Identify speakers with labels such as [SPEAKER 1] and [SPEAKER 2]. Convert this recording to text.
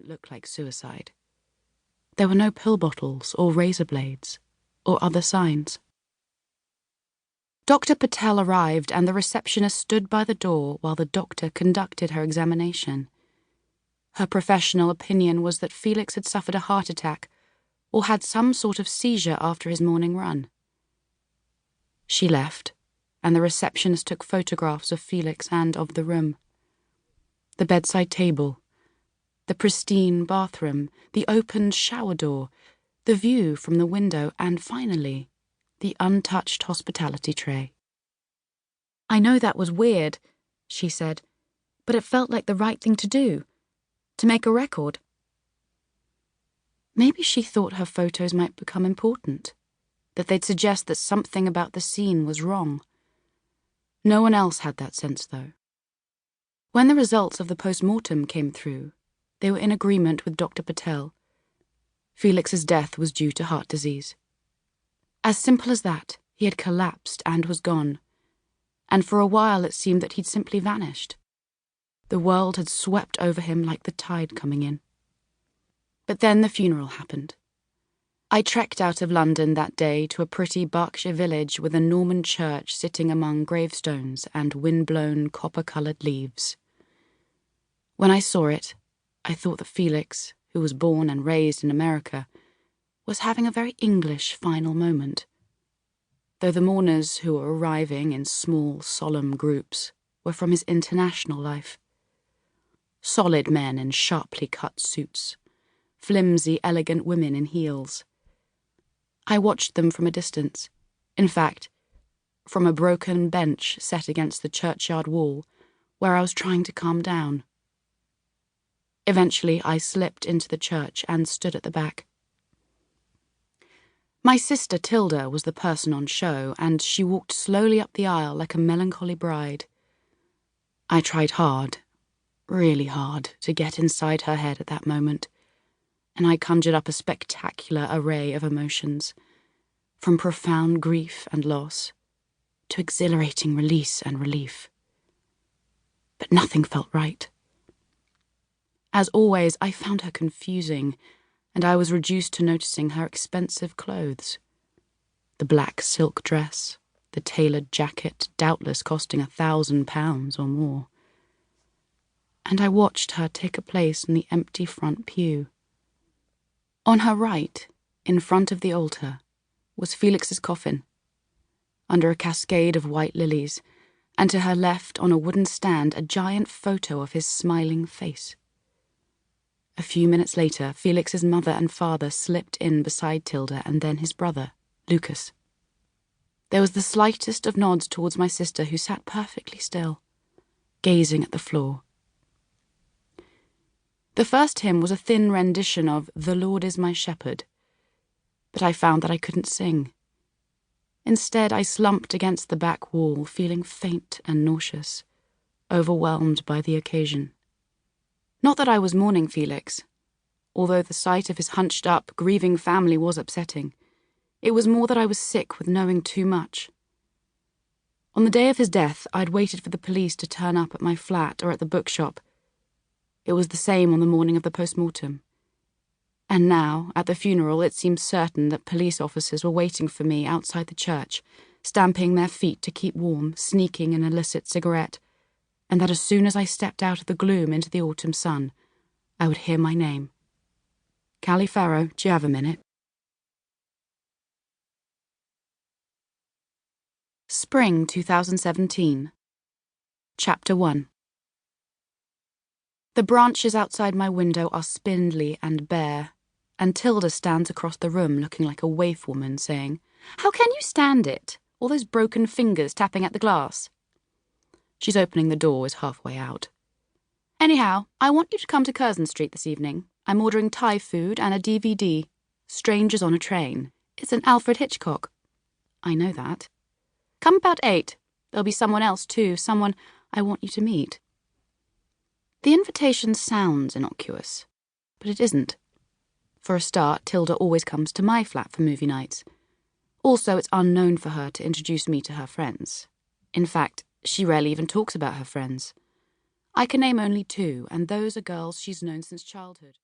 [SPEAKER 1] look like suicide. There were no pill bottles or razor blades or other signs. Dr. Patel arrived and the receptionist stood by the door while the doctor conducted her examination. Her professional opinion was that Felix had suffered a heart attack or had some sort of seizure after his morning run. She left, and the receptionist took photographs of Felix and of the room. The bedside table, the pristine bathroom, the opened shower door, the view from the window, and finally, the untouched hospitality tray. "I know that was weird," she said, "but it felt like the right thing to do, to make a record." Maybe she thought her photos might become important, that they'd suggest that something about the scene was wrong. No one else had that sense, though. When the results of the post-mortem came through, they were in agreement with Dr. Patel. Felix's death was due to heart disease. As simple as that, he had collapsed and was gone, and for a while it seemed that he'd simply vanished. The world had swept over him like the tide coming in. But then the funeral happened. I trekked out of London that day to a pretty Berkshire village with a Norman church sitting among gravestones and wind-blown copper-coloured leaves. When I saw it, I thought that Felix, who was born and raised in America, was having a very English final moment, though the mourners who were arriving in small, solemn groups were from his international life. Solid men in sharply cut suits, flimsy, elegant women in heels. I watched them from a distance, in fact, from a broken bench set against the churchyard wall, where I was trying to calm down. Eventually, I slipped into the church and stood at the back. My sister Tilda was the person on show, and she walked slowly up the aisle like a melancholy bride. I tried hard, really hard, to get inside her head at that moment, and I conjured up a spectacular array of emotions, from profound grief and loss to exhilarating release and relief. But nothing felt right. As always, I found her confusing, and I was reduced to noticing her expensive clothes. The black silk dress, the tailored jacket, doubtless costing £1,000 or more. And I watched her take a place in the empty front pew. On her right, in front of the altar, was Felix's coffin, under a cascade of white lilies, and to her left on a wooden stand a giant photo of his smiling face. A few minutes later, Felix's mother and father slipped in beside Tilda and then his brother, Lucas. There was the slightest of nods towards my sister, who sat perfectly still, gazing at the floor. The first hymn was a thin rendition of "The Lord is my shepherd," but I found that I couldn't sing. Instead, I slumped against the back wall, feeling faint and nauseous, overwhelmed by the occasion. Not that I was mourning Felix, although the sight of his hunched-up, grieving family was upsetting. It was more that I was sick with knowing too much. On the day of his death, I'd waited for the police to turn up at my flat or at the bookshop. It was the same on the morning of the post-mortem. And now, at the funeral, it seemed certain that police officers were waiting for me outside the church, stamping their feet to keep warm, sneaking an illicit cigarette, and that as soon as I stepped out of the gloom into the autumn sun, I would hear my name. "Callie Farrow, do you have a minute?" Spring 2017. Chapter 1. The branches outside my window are spindly and bare, and Tilda stands across the room looking like a waif woman, saying, "How can you stand it? All those broken fingers tapping at the glass." She's opening the door, is halfway out. "Anyhow, I want you to come to Curzon Street this evening. I'm ordering Thai food and a DVD. Strangers on a Train. It's an Alfred Hitchcock." "I know that." "Come about 8. There'll be someone else too, someone I want you to meet." The invitation sounds innocuous, but it isn't. For a start, Tilda always comes to my flat for movie nights. Also, it's unknown for her to introduce me to her friends. In fact, she rarely even talks about her friends. I can name only 2, and those are girls she's known since childhood.